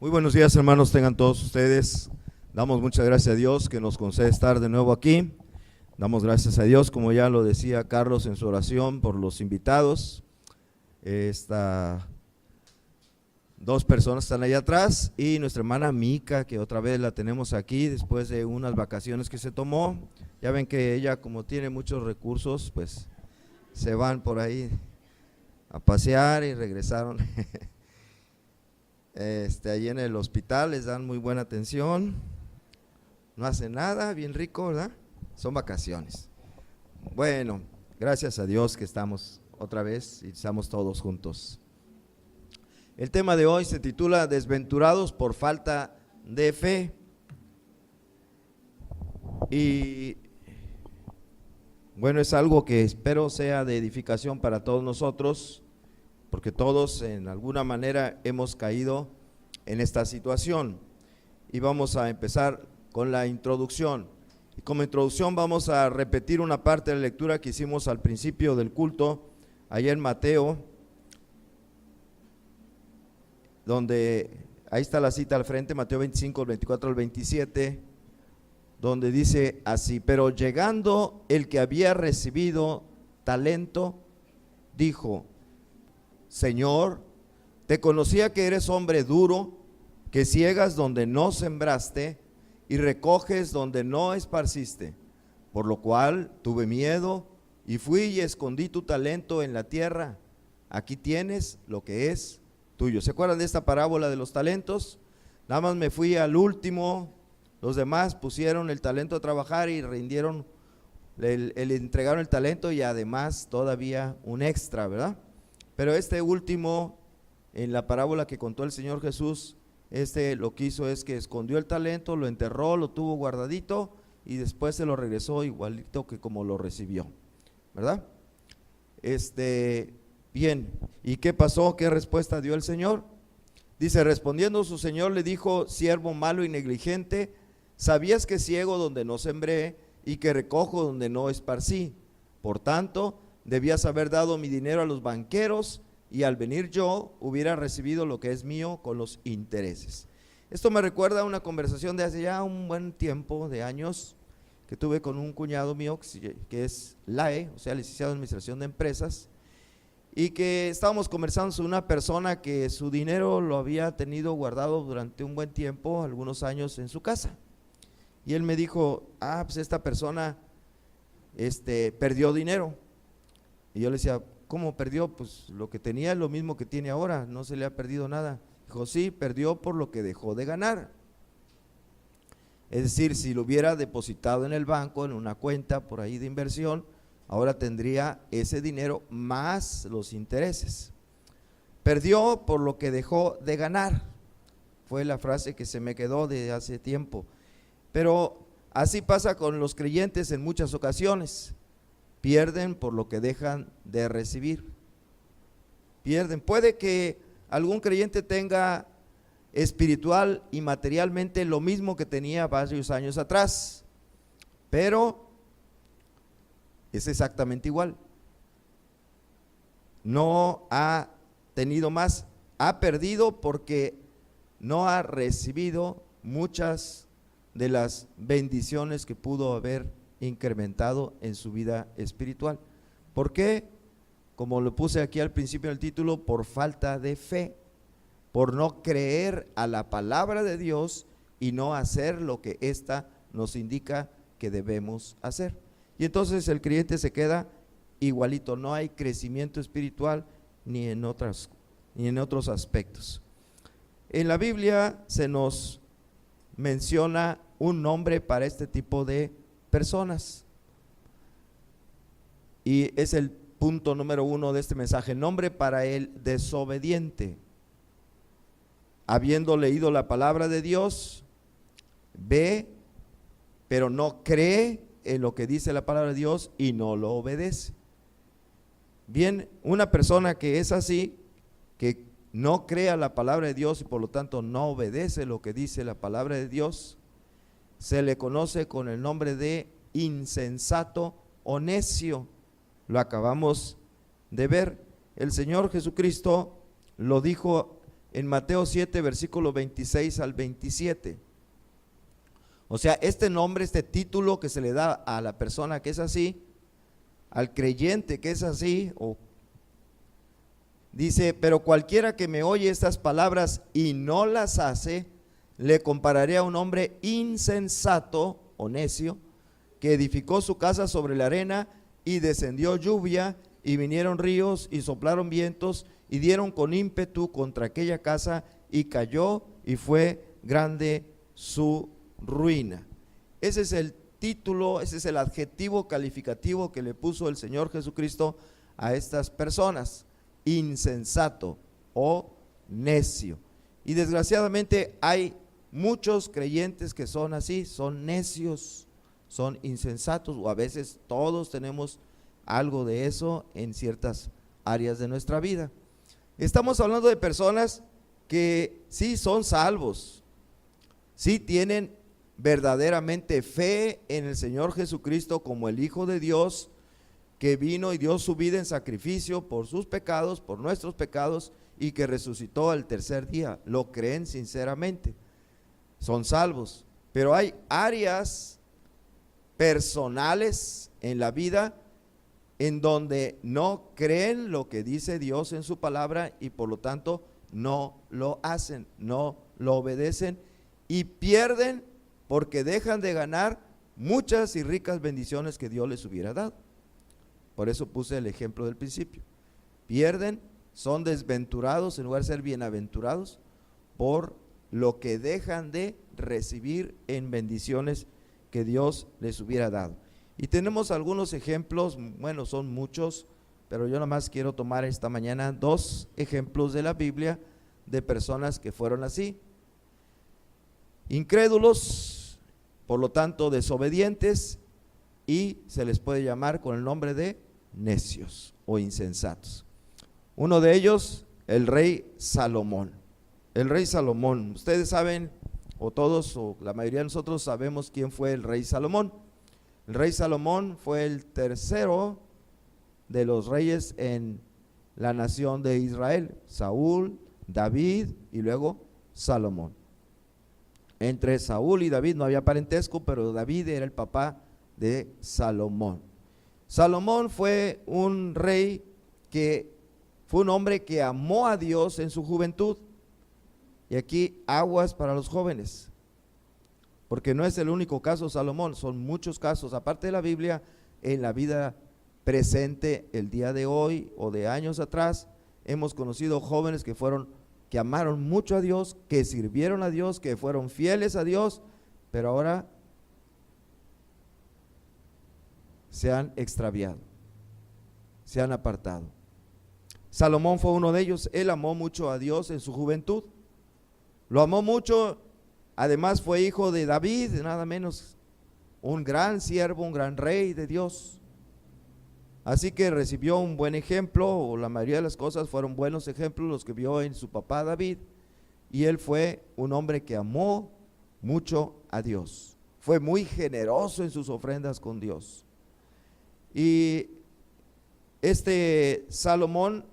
Muy buenos días, hermanos, tengan todos ustedes. Damos muchas gracias a Dios que nos concede estar de nuevo aquí. Damos gracias a Dios, como ya lo decía Carlos en su oración, por los invitados. Dos personas están allá atrás y nuestra hermana Mica, que otra vez la tenemos aquí después de unas vacaciones que se tomó. Ya ven que ella, como tiene muchos recursos, pues se van por ahí a pasear y regresaron. Allí en el hospital les dan muy buena atención, no hacen nada, bien rico, ¿verdad? Son vacaciones. Bueno, gracias a Dios que estamos otra vez y estamos todos juntos. El tema de hoy se titula Desventurados por falta de fe. Y bueno, es algo que espero sea de edificación para todos nosotros, porque todos en alguna manera hemos caído en esta situación. Y vamos a empezar con la introducción. Y como introducción vamos a repetir una parte de la lectura que hicimos al principio del culto, allá en Mateo, donde ahí está la cita al frente, Mateo 25, 24 al 27, donde dice así: pero llegando el que había recibido talento, dijo: Señor, te conocía que eres hombre duro, que ciegas donde no sembraste y recoges donde no esparciste, por lo cual tuve miedo y fui y escondí tu talento en la tierra. Aquí tienes lo que es tuyo. ¿Se acuerdan de esta parábola de los talentos? Nada más me fui al último, los demás pusieron el talento a trabajar y rindieron, le entregaron el talento y además todavía un extra, ¿verdad? Pero este último, en la parábola que contó el Señor Jesús, lo que hizo es que escondió el talento, lo enterró, lo tuvo guardadito y después se lo regresó igualito que como lo recibió, ¿verdad? Bien, ¿y qué pasó? ¿Qué respuesta dio el Señor? Dice: respondiendo su Señor le dijo: siervo malo y negligente, ¿sabías que ciego donde no sembré y que recojo donde no esparcí? Por tanto, debías haber dado mi dinero a los banqueros y al venir yo hubiera recibido lo que es mío con los intereses. Esto me recuerda a una conversación de hace ya un buen tiempo, de años, que tuve con un cuñado mío que es LAE, o sea, licenciado en Administración de Empresas, y que estábamos conversando sobre una persona que su dinero lo había tenido guardado durante un buen tiempo, algunos años en su casa. Y él me dijo: pues esta persona perdió dinero. Y yo le decía: ¿cómo perdió? Pues lo que tenía es lo mismo que tiene ahora, no se le ha perdido nada. Dijo: sí, perdió por lo que dejó de ganar. Es decir, si lo hubiera depositado en el banco, en una cuenta por ahí de inversión, ahora tendría ese dinero más los intereses. Perdió por lo que dejó de ganar, fue la frase que se me quedó de hace tiempo. Pero así pasa con los creyentes en muchas ocasiones. Pierden por lo que dejan de recibir. Pierden. Puede que algún creyente tenga espiritual y materialmente lo mismo que tenía varios años atrás, pero es exactamente igual. No ha tenido más, ha perdido porque no ha recibido muchas de las bendiciones que pudo haber incrementado en su vida espiritual. ¿Por qué? Como lo puse aquí al principio del título, por falta de fe, por no creer a la palabra de Dios y no hacer lo que ésta nos indica que debemos hacer. Y entonces el creyente se queda igualito, no hay crecimiento espiritual ni en otros aspectos. En la Biblia se nos menciona un nombre para este tipo de personas, y es el punto número 1 de este mensaje: nombre para el desobediente. Habiendo leído la palabra de Dios, ve, pero no cree en lo que dice la palabra de Dios y no lo obedece. Bien, una persona que es así, que no cree a la palabra de Dios y por lo tanto no obedece lo que dice la palabra de Dios, se le conoce con el nombre de insensato o necio. Lo acabamos de ver. El Señor Jesucristo lo dijo en Mateo 7, versículo 26 al 27. O sea, este nombre, este título que se le da a la persona que es así, al creyente que es así, dice: pero cualquiera que me oye estas palabras y no las hace, le compararé a un hombre insensato o necio, que edificó su casa sobre la arena, y descendió lluvia, y vinieron ríos, y soplaron vientos, y dieron con ímpetu contra aquella casa, y cayó, y fue grande su ruina. Ese es el título, ese es el adjetivo calificativo que le puso el Señor Jesucristo a estas personas: insensato o necio. Y desgraciadamente hay muchos creyentes que son así, son necios, son insensatos, o a veces todos tenemos algo de eso en ciertas áreas de nuestra vida. Estamos hablando de personas que sí son salvos, sí tienen verdaderamente fe en el Señor Jesucristo como el Hijo de Dios, que vino y dio su vida en sacrificio por sus pecados, por nuestros pecados, y que resucitó al tercer día. Lo creen sinceramente, son salvos. Pero hay áreas personales en la vida en donde no creen lo que dice Dios en su palabra, y por lo tanto no lo hacen, no lo obedecen, y pierden porque dejan de ganar muchas y ricas bendiciones que Dios les hubiera dado. Por eso puse el ejemplo del principio. Pierden, son desventurados en lugar de ser bienaventurados, por lo que dejan de recibir en bendiciones que Dios les hubiera dado. Y tenemos algunos ejemplos, bueno, son muchos, pero yo nada más quiero tomar esta mañana 2 ejemplos de la Biblia de personas que fueron así: incrédulos, por lo tanto desobedientes, y se les puede llamar con el nombre de necios o insensatos. Uno de ellos, el rey Salomón. El rey Salomón, ustedes saben, o todos, o la mayoría de nosotros sabemos quién fue el rey Salomón. El rey Salomón fue el tercero de los reyes en la nación de Israel: Saúl, David y luego Salomón. Entre Saúl y David no había parentesco, pero David era el papá de Salomón. Salomón fue un rey que fue un hombre que amó a Dios en su juventud. Y aquí aguas para los jóvenes, porque no es el único caso Salomón, son muchos casos, aparte de la Biblia, en la vida presente, el día de hoy o de años atrás, hemos conocido jóvenes que amaron mucho a Dios, que sirvieron a Dios, que fueron fieles a Dios, pero ahora se han extraviado, se han apartado. Salomón fue uno de ellos. Él amó mucho a Dios en su juventud, lo amó mucho. Además fue hijo de David, nada menos, un gran siervo, un gran rey de Dios. Así que recibió un buen ejemplo, o la mayoría de las cosas fueron buenos ejemplos los que vio en su papá David, y él fue un hombre que amó mucho a Dios, fue muy generoso en sus ofrendas con Dios. Y este Salomón,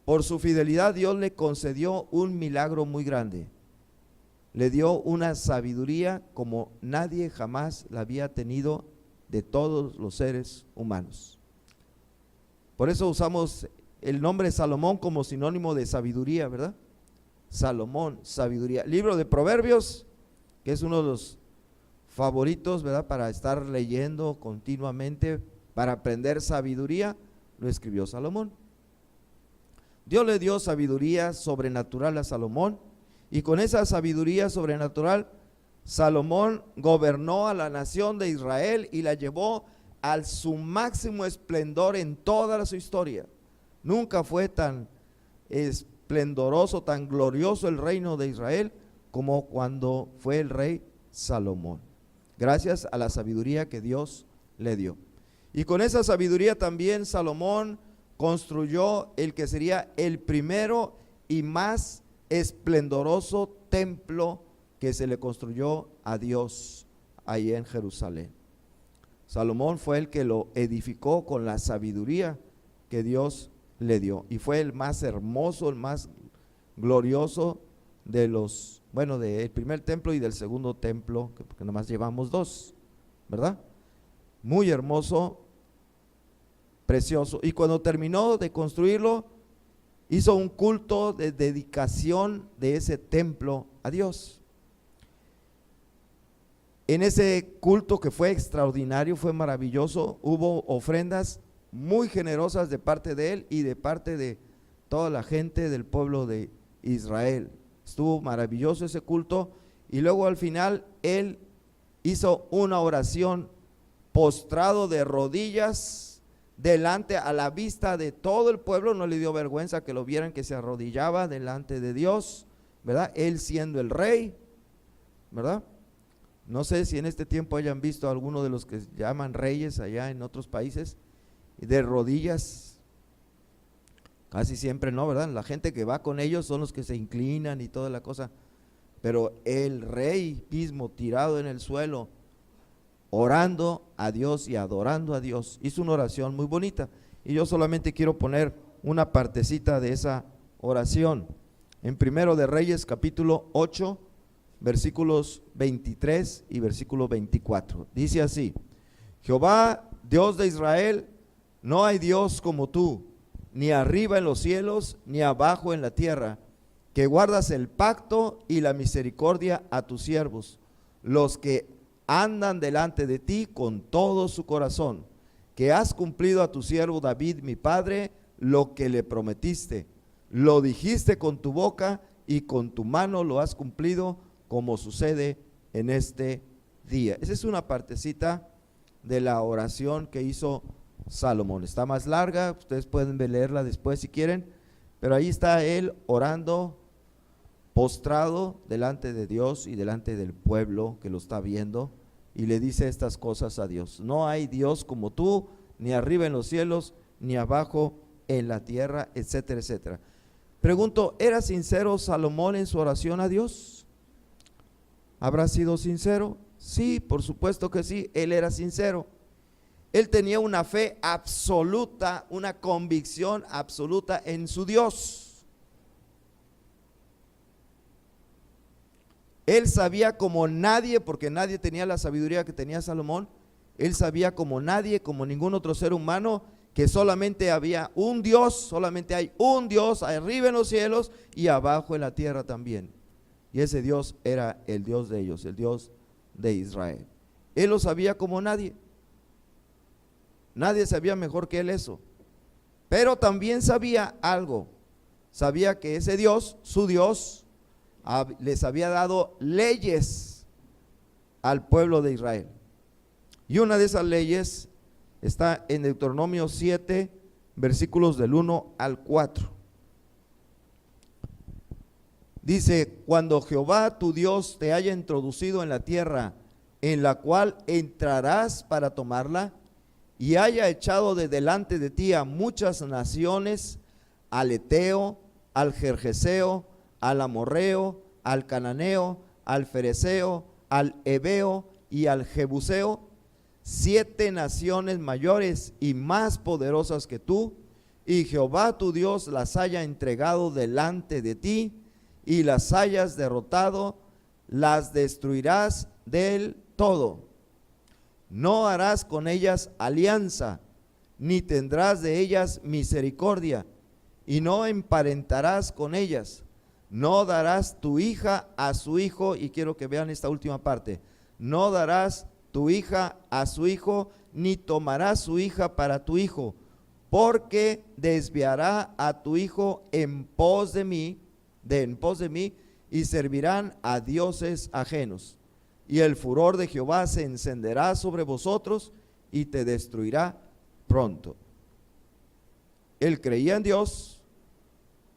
por su fidelidad, Dios le concedió un milagro muy grande. Le dio una sabiduría como nadie jamás la había tenido de todos los seres humanos. Por eso usamos el nombre Salomón como sinónimo de sabiduría, ¿verdad? Salomón, sabiduría. Libro de Proverbios, que es uno de los favoritos, ¿verdad?, para estar leyendo continuamente, para aprender sabiduría, lo escribió Salomón. Dios le dio sabiduría sobrenatural a Salomón, y con esa sabiduría sobrenatural Salomón gobernó a la nación de Israel y la llevó a su máximo esplendor en toda su historia. Nunca fue tan esplendoroso, tan glorioso el reino de Israel como cuando fue el rey Salomón, gracias a la sabiduría que Dios le dio. Y con esa sabiduría también Salomón construyó el que sería el primero y más esplendoroso templo que se le construyó a Dios ahí en Jerusalén. Salomón fue el que lo edificó con la sabiduría que Dios le dio, y fue el más hermoso, el más glorioso del primer templo y del segundo templo, porque nomás llevamos dos, ¿verdad? Muy hermoso, precioso. Y cuando terminó de construirlo, hizo un culto de dedicación de ese templo a Dios. En ese culto, que fue extraordinario, fue maravilloso, hubo ofrendas muy generosas de parte de él y de parte de toda la gente del pueblo de Israel. Estuvo maravilloso ese culto, y luego al final él hizo una oración postrado de rodillas delante, a la vista de todo el pueblo. No le dio vergüenza que lo vieran, que se arrodillaba delante de Dios, ¿verdad? Él siendo el rey, ¿verdad? No sé si en este tiempo hayan visto a alguno de los que llaman reyes allá en otros países de rodillas. Casi siempre no, ¿verdad? La gente que va con ellos son los que se inclinan y toda la cosa, pero el rey mismo tirado en el suelo, orando a Dios y adorando a Dios, hizo una oración muy bonita, y yo solamente quiero poner una partecita de esa oración. En Primero de Reyes capítulo 8, versículos 23 y versículo 24, dice así: Jehová, Dios de Israel, no hay Dios como tú, ni arriba en los cielos, ni abajo en la tierra, que guardas el pacto y la misericordia a tus siervos, los que andan delante de ti con todo su corazón, que has cumplido a tu siervo David mi padre lo que le prometiste, lo dijiste con tu boca y con tu mano lo has cumplido, como sucede en este día. Esa es una partecita de la oración que hizo Salomón. Está más larga, ustedes pueden leerla después si quieren, pero ahí está él orando, postrado delante de Dios y delante del pueblo que lo está viendo, y le dice estas cosas a Dios: no hay Dios como tú, ni arriba en los cielos, ni abajo en la tierra, etcétera, etcétera. Pregunto, ¿era sincero Salomón en su oración a Dios? ¿Habrá sido sincero? Sí, por supuesto que sí, él era sincero. Él tenía una fe absoluta, una convicción absoluta en su Dios. Él sabía como nadie, porque nadie tenía la sabiduría que tenía Salomón. Él sabía como nadie, como ningún otro ser humano, que solamente había un Dios, solamente hay un Dios arriba en los cielos y abajo en la tierra también. Y ese Dios era el Dios de ellos, el Dios de Israel. Él lo sabía como nadie. Nadie sabía mejor que él eso. Pero también sabía algo. Sabía que ese Dios, su Dios, les había dado leyes al pueblo de Israel. Y una de esas leyes está en Deuteronomio 7, versículos del 1 al 4. Dice: cuando Jehová tu Dios te haya introducido en la tierra en la cual entrarás para tomarla, y haya echado de delante de ti a muchas naciones, al Eteo, al Gergeseo, al Amorreo, al Cananeo, al Fereceo, al Heveo y al Jebuseo, 7 naciones mayores y más poderosas que tú, y Jehová tu Dios las haya entregado delante de ti, y las hayas derrotado, las destruirás del todo. No harás con ellas alianza, ni tendrás de ellas misericordia, y no emparentarás con ellas. No darás tu hija a su hijo, y quiero que vean esta última parte: no darás tu hija a su hijo, ni tomarás su hija para tu hijo, porque desviará a tu hijo en pos de mí, y servirán a dioses ajenos. Y el furor de Jehová se encenderá sobre vosotros y te destruirá pronto. Él creía en Dios,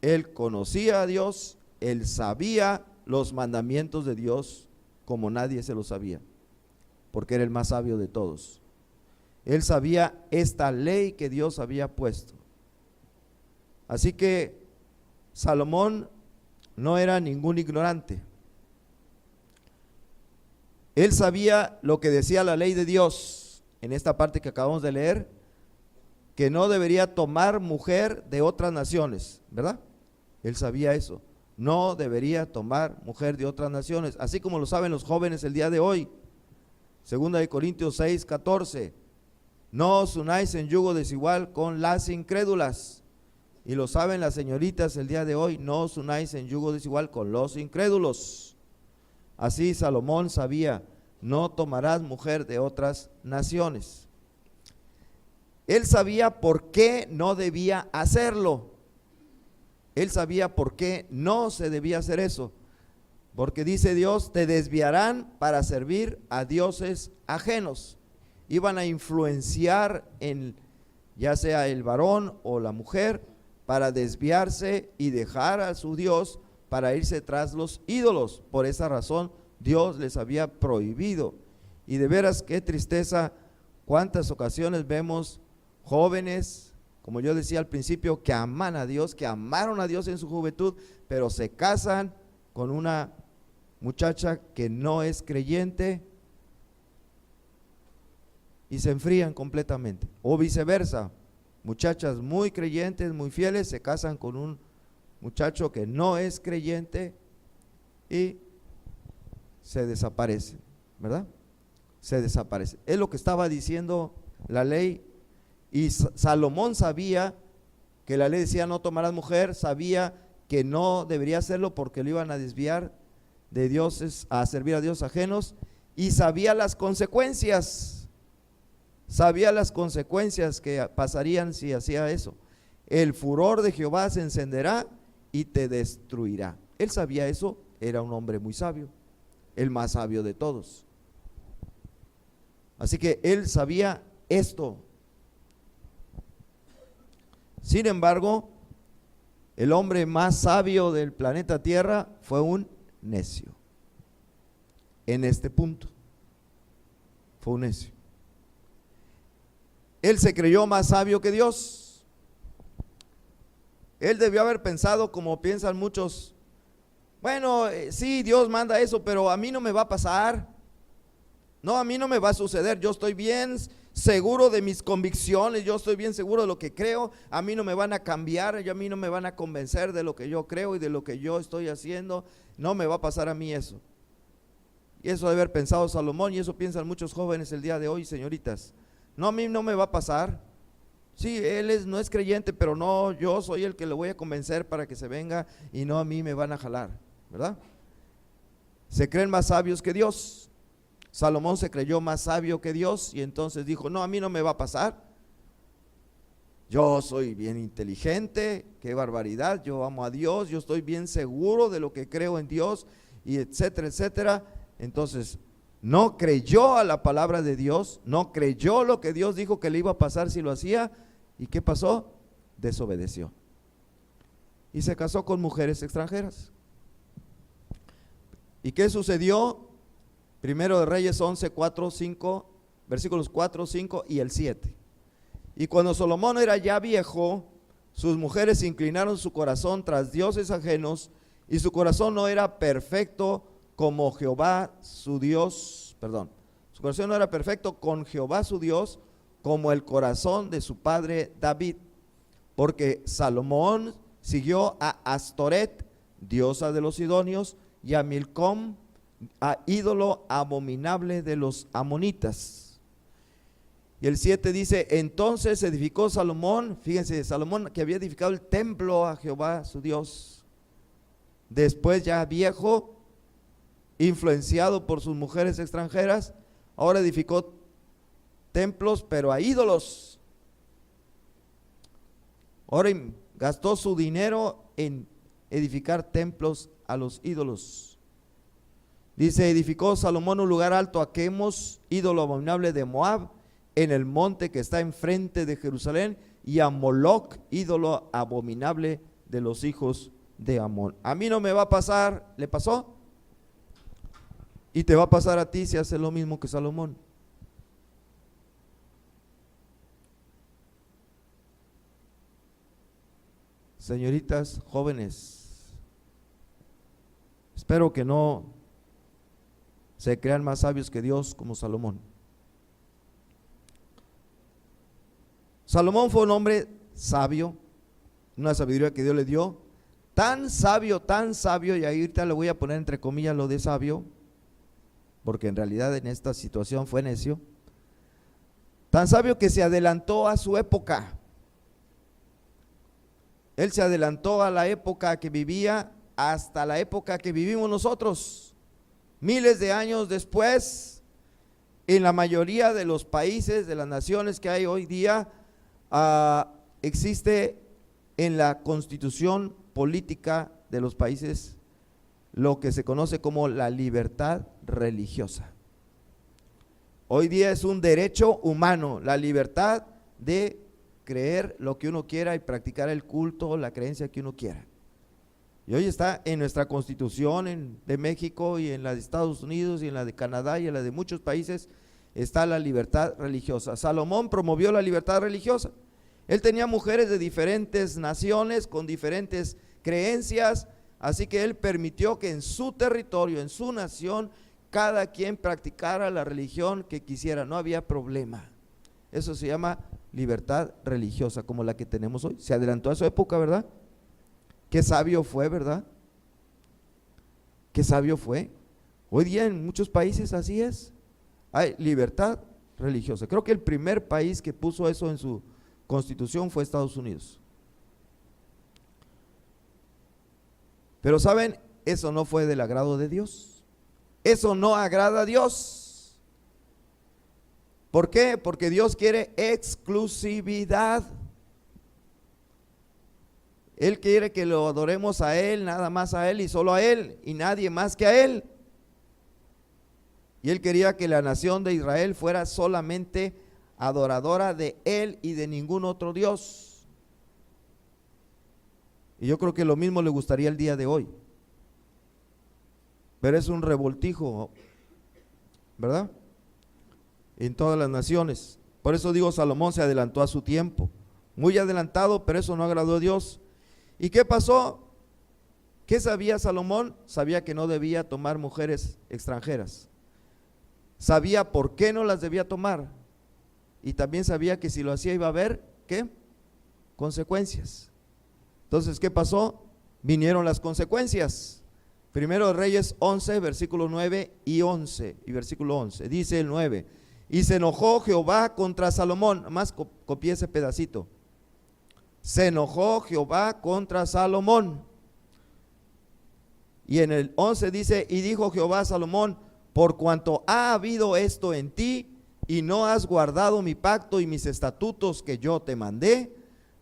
él conocía a Dios, él sabía los mandamientos de Dios como nadie se los sabía, porque era el más sabio de todos. Él sabía esta ley que Dios había puesto. Así que Salomón no era ningún ignorante. Él sabía lo que decía la ley de Dios en esta parte que acabamos de leer, que no debería tomar mujer de otras naciones, ¿verdad? Él sabía eso. no debería tomar mujer de otras naciones, así como lo saben los jóvenes el día de hoy. Segunda de Corintios 6:14, no os unáis en yugo desigual con las incrédulas. Y lo saben las señoritas el día de hoy, no os unáis en yugo desigual con los incrédulos. Así Salomón sabía, no tomarás mujer de otras naciones. Él sabía por qué no debía hacerlo. Él sabía por qué no se debía hacer eso. Porque dice Dios, te desviarán para servir a dioses ajenos. Iban a influenciar en ya sea el varón o la mujer para desviarse y dejar a su Dios para irse tras los ídolos. Por esa razón Dios les había prohibido. Y de veras qué tristeza, cuántas ocasiones vemos jóvenes, como yo decía al principio, que aman a Dios, que amaron a Dios en su juventud, pero se casan con una muchacha que no es creyente y se enfrían completamente. O viceversa, muchachas muy creyentes, muy fieles, se casan con un muchacho que no es creyente y se desaparecen, ¿verdad? Se desaparecen. Es lo que estaba diciendo la ley. Y Salomón sabía que la ley decía no tomarás mujer, sabía que no debería hacerlo porque lo iban a desviar de dioses, a servir a dioses ajenos, y sabía las consecuencias que pasarían si hacía eso. El furor de Jehová se encenderá y te destruirá. Él sabía eso, era un hombre muy sabio, el más sabio de todos. Así que él sabía esto. Sin embargo, el hombre más sabio del planeta Tierra fue un necio. En este punto, fue un necio. Él se creyó más sabio que Dios. Él debió haber pensado como piensan muchos, bueno, sí, Dios manda eso, pero a mí no me va a pasar. No, a mí no me va a suceder, yo estoy bien seguro de mis convicciones, yo estoy bien seguro de lo que creo, a mí no me van a cambiar, a mí no me van a convencer de lo que yo creo y de lo que yo estoy haciendo, no me va a pasar a mí eso. Y eso debe haber pensado Salomón, y eso piensan muchos jóvenes el día de hoy, señoritas. No, a mí no me va a pasar. Sí, él no es creyente, pero no, yo soy el que le voy a convencer para que se venga y no a mí me van a jalar, ¿verdad? Se creen más sabios que Dios. Salomón se creyó más sabio que Dios y entonces dijo, no, a mí no me va a pasar. Yo soy bien inteligente, qué barbaridad, yo amo a Dios, yo estoy bien seguro de lo que creo en Dios, y etcétera, etcétera. Entonces, no creyó a la palabra de Dios, no creyó lo que Dios dijo que le iba a pasar si lo hacía. ¿Y qué pasó? Desobedeció. Y se casó con mujeres extranjeras. ¿Y qué sucedió? Primero de Reyes 11, 4, 5, versículos 4, 5 y el 7. Y cuando Salomón era ya viejo, sus mujeres inclinaron su corazón tras dioses ajenos, y su corazón no era perfecto como Jehová su Dios, su corazón no era perfecto con Jehová su Dios, como el corazón de su padre David, porque Salomón siguió a Astoret, diosa de los sidonios, y a Milcom, a ídolo abominable de los amonitas. Y el 7 dice, entonces edificó Salomón, fíjense, Salomón que había edificado el templo a Jehová su Dios, después ya viejo, influenciado por sus mujeres extranjeras, ahora edificó templos pero a ídolos. Ahora gastó su dinero en edificar templos a los ídolos. Dice, edificó Salomón un lugar alto a Quemos, ídolo abominable de Moab, en el monte que está enfrente de Jerusalén, y a Moloc, ídolo abominable de los hijos de Amón. A mí no me va a pasar, ¿le pasó? Y te va a pasar a ti si haces lo mismo que Salomón. Señoritas jóvenes, espero que no se crean más sabios que Dios como Salomón. Salomón fue un hombre sabio, una sabiduría que Dios le dio, tan sabio, y ahorita le voy a poner entre comillas lo de sabio, porque en realidad en esta situación fue necio, tan sabio que se adelantó a su época. Él se adelantó a la época que vivía hasta la época que vivimos nosotros. Miles de años después, en la mayoría de los países, de las naciones que hay hoy día, existe en la constitución política de los países lo que se conoce como la libertad religiosa. Hoy día es un derecho humano, la libertad de creer lo que uno quiera y practicar el culto, la creencia que uno quiera. Y hoy está en nuestra constitución de México y en la de Estados Unidos y en la de Canadá y en la de muchos países está la libertad religiosa. Salomón promovió la libertad religiosa. Él tenía mujeres de diferentes naciones con diferentes creencias, así que él permitió que en su territorio, en su nación, cada quien practicara la religión que quisiera, no había problema. Eso se llama libertad religiosa, como la que tenemos hoy. Se adelantó a su época, ¿verdad? Qué sabio fue, ¿verdad? Qué sabio fue. Hoy día en muchos países así es. Hay libertad religiosa. Creo que el primer país que puso eso en su constitución fue Estados Unidos. Pero ¿saben? Eso no fue del agrado de Dios. Eso no agrada a Dios. ¿Por qué? Porque Dios quiere exclusividad. Él quiere que lo adoremos a Él, nada más a Él y solo a Él, y nadie más que a Él. Y Él quería que la nación de Israel fuera solamente adoradora de Él y de ningún otro Dios. Y yo creo que lo mismo le gustaría el día de hoy. Pero es un revoltijo, ¿verdad? En todas las naciones. Por eso digo, Salomón se adelantó a su tiempo. Muy adelantado, pero eso no agradó a Dios. ¿Y qué pasó? ¿Qué sabía Salomón? Sabía que no debía tomar mujeres extranjeras. Sabía por qué no las debía tomar. Y también sabía que si lo hacía iba a haber, ¿qué? Consecuencias. Entonces, ¿qué pasó? Vinieron las consecuencias. Primero de Reyes 11, versículo 9 y 11, y versículo 11. Dice el 9, y se enojó Jehová contra Salomón. Más copié ese pedacito. Se enojó Jehová contra Salomón. Y en el 11 dice, y dijo Jehová a Salomón, por cuanto ha habido esto en ti, y no has guardado mi pacto y mis estatutos que yo te mandé,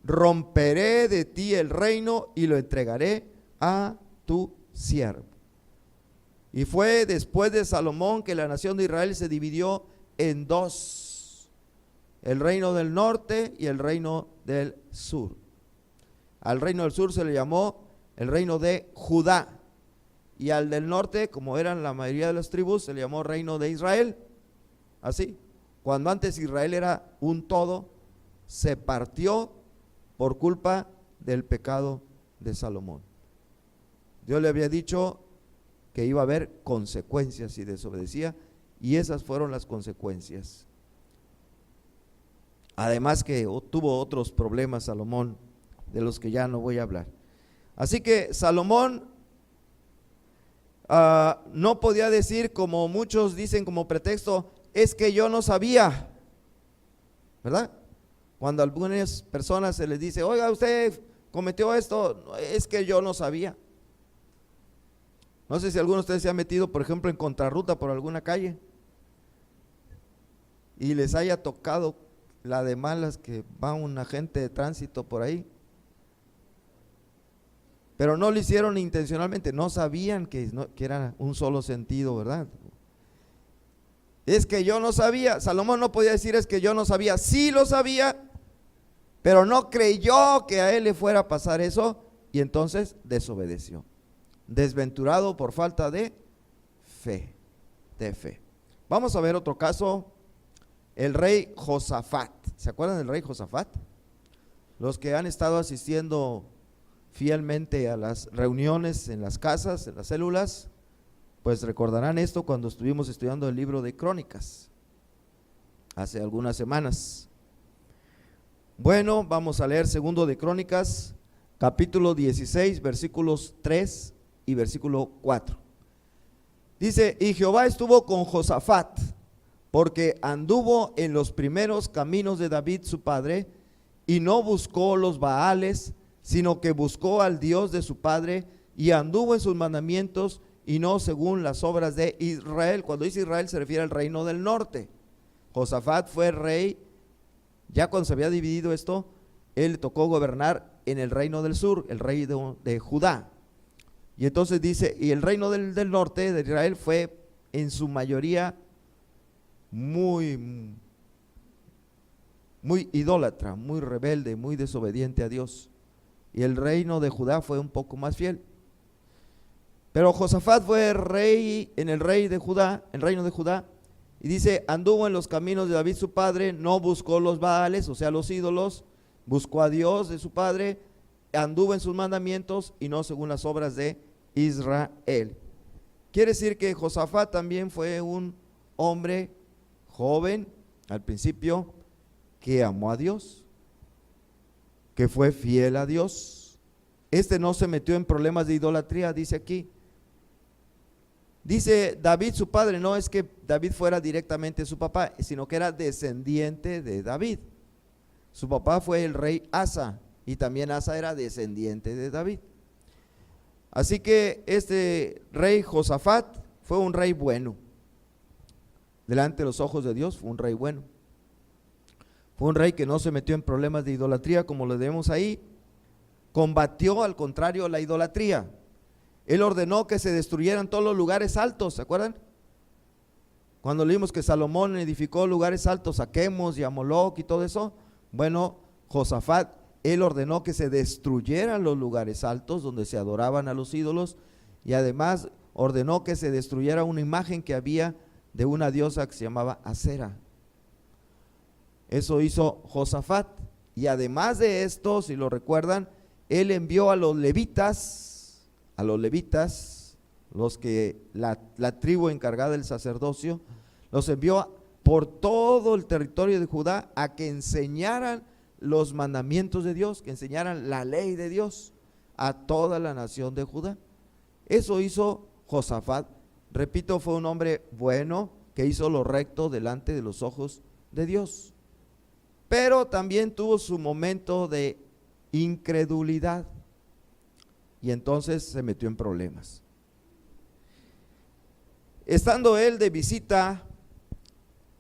romperé de ti el reino y lo entregaré a tu siervo. Y fue después de Salomón que la nación de Israel se dividió en dos, el reino del norte y el reino del sur. Al reino del sur se le llamó el reino de Judá, y al del norte, como eran la mayoría de las tribus, se le llamó reino de Israel. Así, cuando antes Israel era un todo, se partió por culpa del pecado de Salomón. Dios le había dicho que iba a haber consecuencias si desobedecía, y esas fueron las consecuencias. Además que tuvo otros problemas Salomón, de los que ya no voy a hablar. Así que Salomón no podía decir, como muchos dicen como pretexto, es que yo no sabía, ¿verdad? Cuando a algunas personas se les dice, oiga, usted cometió esto, es que yo no sabía. No sé si alguno de ustedes se ha metido, por ejemplo, en contrarruta por alguna calle y les haya tocado la de malas que va un agente de tránsito por ahí, pero no lo hicieron intencionalmente, no sabían que era un solo sentido, ¿verdad? Es que yo no sabía. Salomón no podía decir es que yo no sabía, sí lo sabía, pero no creyó que a él le fuera a pasar eso, y entonces desobedeció, desventurado por falta de fe, Vamos a ver otro caso, el rey Josafat. ¿Se acuerdan del rey Josafat? Los que han estado asistiendo fielmente a las reuniones en las casas, en las células, pues recordarán esto cuando estuvimos estudiando el libro de Crónicas hace algunas semanas. Bueno, vamos a leer segundo de Crónicas, capítulo 16, versículos 3 y versículo 4. Dice: y Jehová estuvo con Josafat, porque anduvo en los primeros caminos de David su padre, y no buscó los Baales, sino que buscó al Dios de su padre, y anduvo en sus mandamientos, y no según las obras de Israel. Cuando dice Israel se refiere al reino del norte. Josafat fue rey, ya cuando se había dividido esto, él le tocó gobernar en el reino del sur, el rey de Judá. Y entonces dice, y el reino del norte de Israel fue en su mayoría muy idólatra, muy rebelde, muy desobediente a Dios. Y el reino de Judá fue un poco más fiel. Pero Josafat fue rey en el reino de Judá, y dice: anduvo en los caminos de David su padre, no buscó los Baales, o sea los ídolos, buscó a Dios de su padre, anduvo en sus mandamientos y no según las obras de Israel. Quiere decir que Josafat también fue un hombre joven al principio, que amó a Dios, que fue fiel a Dios. No se metió en problemas de idolatría, dice aquí. Dice David su padre, no es que David fuera directamente su papá, sino que era descendiente de David. Su papá fue el rey Asa, y también Asa era descendiente de David. Así que este rey Josafat fue un rey bueno. Delante de los ojos de Dios fue un rey bueno. Fue un rey que no se metió en problemas de idolatría, como lo vemos ahí. Combatió al contrario la idolatría. Él ordenó que se destruyeran todos los lugares altos, ¿se acuerdan? Cuando leímos que Salomón edificó lugares altos, a Quemos y a Moloc y todo eso. Bueno, Josafat, él ordenó que se destruyeran los lugares altos donde se adoraban a los ídolos, y además ordenó que se destruyera una imagen que había de una diosa que se llamaba Acera. Eso hizo Josafat. Y además de esto, si lo recuerdan, él envió a los levitas, los que la tribu encargada del sacerdocio, los envió por todo el territorio de Judá a que enseñaran los mandamientos de Dios, que enseñaran la ley de Dios a toda la nación de Judá. Eso hizo Josafat. Repito, fue un hombre bueno que hizo lo recto delante de los ojos de Dios, pero también tuvo su momento de incredulidad, y entonces se metió en problemas. Estando él de visita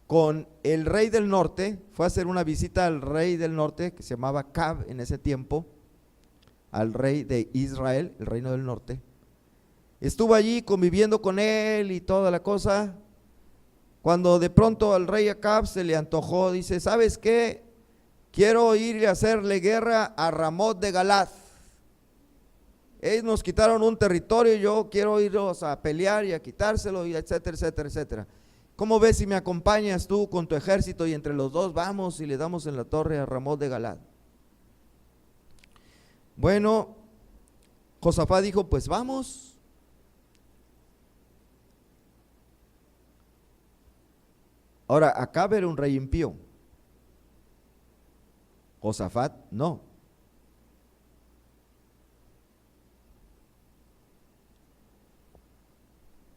con el rey del norte, fue a hacer una visita al rey del norte, que se llamaba Acab en ese tiempo, al rey de Israel, el reino del norte. Estuvo allí conviviendo con él y toda la cosa, cuando de pronto al rey Acab se le antojó, dice: ¿sabes qué? Quiero ir a hacerle guerra a Ramot de Galad. Ellos nos quitaron un territorio, yo quiero irlos a pelear y a quitárselo, y etcétera, etcétera, etcétera. ¿Cómo ves si me acompañas tú con tu ejército y entre los dos vamos y le damos en la torre a Ramot de Galad? Bueno, Josafat dijo: pues vamos. Ahora, Acab era un rey impío, Josafat no.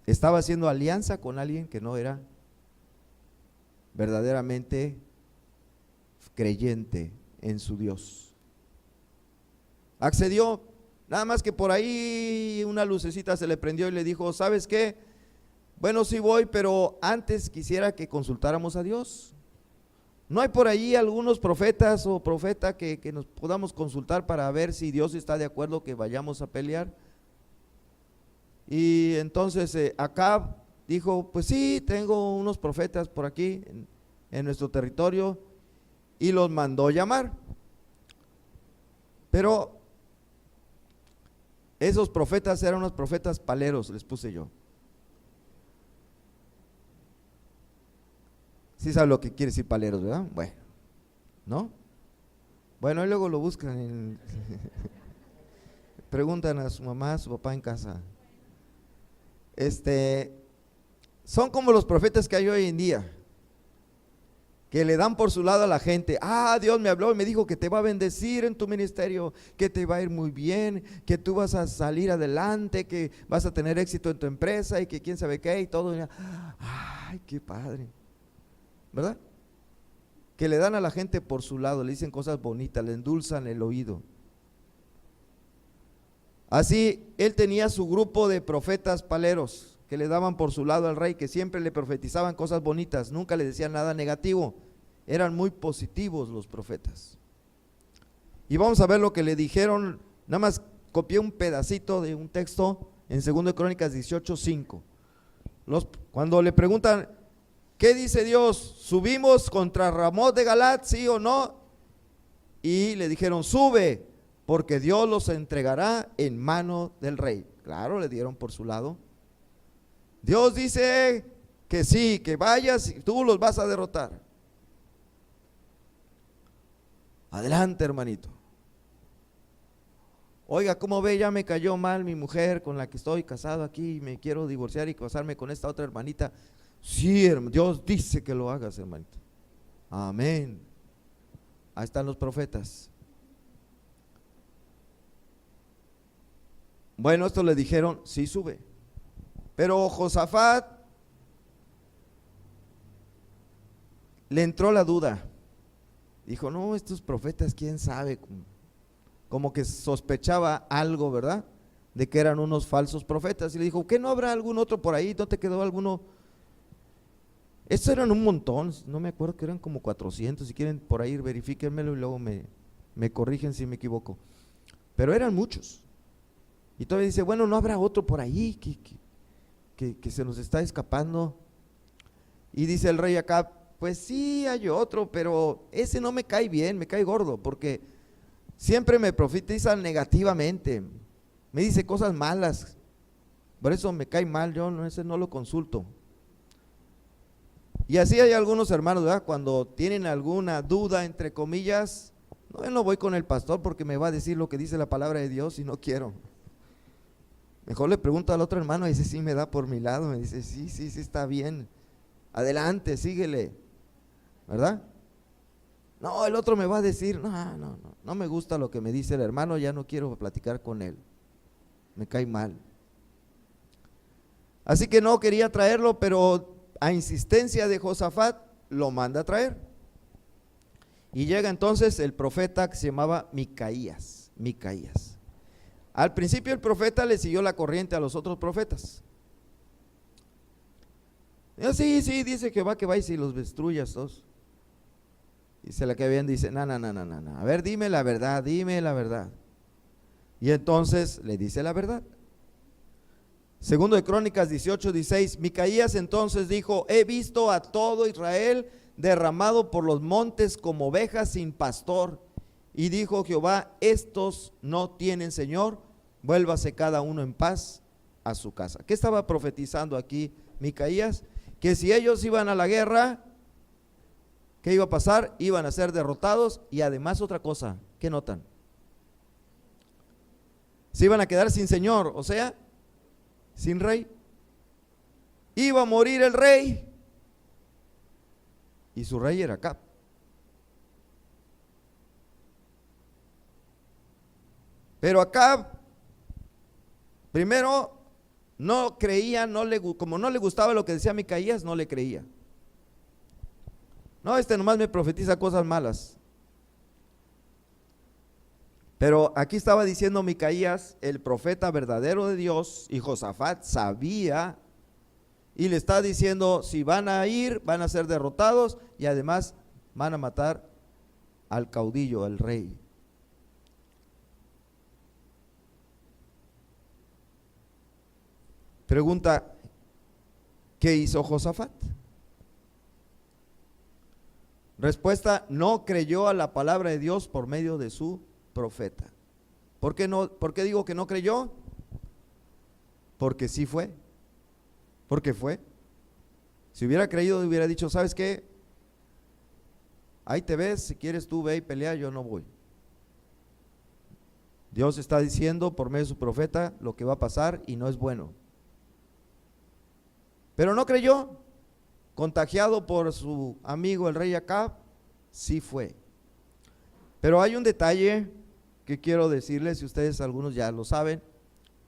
Estaba haciendo alianza con alguien que no era verdaderamente creyente en su Dios. Accedió, nada más que por ahí una lucecita se le prendió y le dijo: ¿sabes qué? Bueno, sí voy, pero antes quisiera que consultáramos a Dios. ¿No hay por ahí algunos profetas o profeta que nos podamos consultar para ver si Dios está de acuerdo que vayamos a pelear? Y entonces Acab dijo: pues sí, tengo unos profetas por aquí en nuestro territorio, y los mandó llamar. Pero esos profetas eran unos profetas paleros, les puse yo. Sí sabe lo que quiere decir paleros, ¿verdad? Bueno, ¿no? Bueno, y luego lo buscan preguntan a su mamá, a su papá en casa. Son como los profetas que hay hoy en día, que le dan por su lado a la gente. Dios me habló y me dijo que te va a bendecir en tu ministerio, que te va a ir muy bien, que tú vas a salir adelante, que vas a tener éxito en tu empresa y que quién sabe qué y todo. Ay, qué padre, ¿verdad? Que le dan a la gente por su lado, le dicen cosas bonitas, le endulzan el oído. Así, él tenía su grupo de profetas paleros que le daban por su lado al rey, que siempre le profetizaban cosas bonitas, nunca le decían nada negativo, eran muy positivos los profetas. Y vamos a ver lo que le dijeron, nada más copié un pedacito de un texto en 2 de Crónicas 18:5. Cuando le preguntan, ¿qué dice Dios? ¿Subimos contra Ramot de Galat, sí o no? Y le dijeron, sube, porque Dios los entregará en mano del rey. Claro, le dieron por su lado. Dios dice que sí, que vayas y tú los vas a derrotar. Adelante, hermanito. Oiga, ¿cómo ve? Ya me cayó mal mi mujer con la que estoy casado aquí y me quiero divorciar y casarme con esta otra hermanita. Sí, Dios dice que lo hagas, hermanito. Amén. Ahí están los profetas. Bueno, esto le dijeron, sí, sube. Pero Josafat le entró la duda. Dijo, no, estos profetas, quién sabe, como que sospechaba algo, ¿verdad? De que eran unos falsos profetas. Y le dijo, ¿qué no habrá algún otro por ahí? ¿No te quedó alguno? Estos eran un montón, no me acuerdo, que eran como 400. Si quieren por ahí verifíquenmelo y luego me corrigen si me equivoco. Pero eran muchos. Y todavía dice, bueno, ¿no habrá otro por ahí que se nos está escapando? Y dice el rey Acab, pues sí hay otro, pero ese no me cae bien, me cae gordo, porque siempre me profetiza negativamente, me dice cosas malas, por eso me cae mal, yo ese no lo consulto. Y así hay algunos hermanos, ¿verdad? Cuando tienen alguna duda, entre comillas, no voy con el pastor porque me va a decir lo que dice la palabra de Dios y no quiero. Mejor le pregunto al otro hermano y dice, sí me da por mi lado, me dice, sí está bien, adelante, síguele, ¿verdad? No, el otro me va a decir, no me gusta lo que me dice el hermano, ya no quiero platicar con él, me cae mal. Así que no quería traerlo, pero a insistencia de Josafat lo manda a traer. Y llega entonces el profeta que se llamaba Micaías. Al principio el profeta le siguió la corriente a los otros profetas. Sí, dice que va y si los destruyas todos. Y se la que bien dice, no, a ver, dime la verdad. Y entonces le dice la verdad. 2 de Crónicas 18:16, Micaías entonces dijo, he visto a todo Israel derramado por los montes como ovejas sin pastor. Y dijo Jehová, estos no tienen Señor, vuélvase cada uno en paz a su casa. ¿Qué estaba profetizando aquí Micaías? Que si ellos iban a la guerra, ¿qué iba a pasar? Iban a ser derrotados y además otra cosa, ¿qué notan? Se iban a quedar sin Señor, o sea, sin rey. Iba a morir el rey y su rey era Acab. Pero Acab, primero, no creía, como no le gustaba lo que decía Micaías, no le creía. No, nomás me profetiza cosas malas. Pero aquí estaba diciendo Micaías, el profeta verdadero de Dios, y Josafat sabía, y le está diciendo, si van a ir, van a ser derrotados, y además van a matar al caudillo, al rey. Pregunta, ¿qué hizo Josafat? Respuesta, no creyó a la palabra de Dios por medio de su profeta. ¿Por qué no? ¿Por qué digo que no creyó? Porque sí fue. Porque fue. Si hubiera creído, hubiera dicho, ¿sabes qué? Ahí te ves, si quieres tú ve y pelea, yo no voy. Dios está diciendo por medio de su profeta lo que va a pasar y no es bueno. Pero no creyó. contagiado por su amigo el rey Acab, sí fue. Pero hay un detalle que quiero decirles, y ustedes algunos ya lo saben,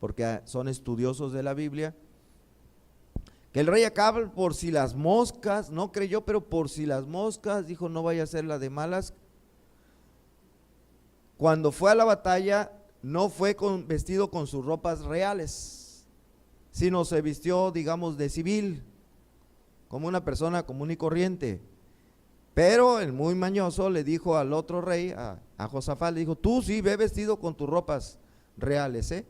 porque son estudiosos de la Biblia, que el rey Acab, por si las moscas, no creyó, pero por si las moscas, dijo, no vaya a ser la de malas. Cuando fue a la batalla, no fue vestido con sus ropas reales, sino se vistió, digamos, de civil, como una persona común y corriente. Pero el muy mañoso le dijo al otro rey, a Josafat, le dijo, tú sí ve vestido con tus ropas reales, ¿eh?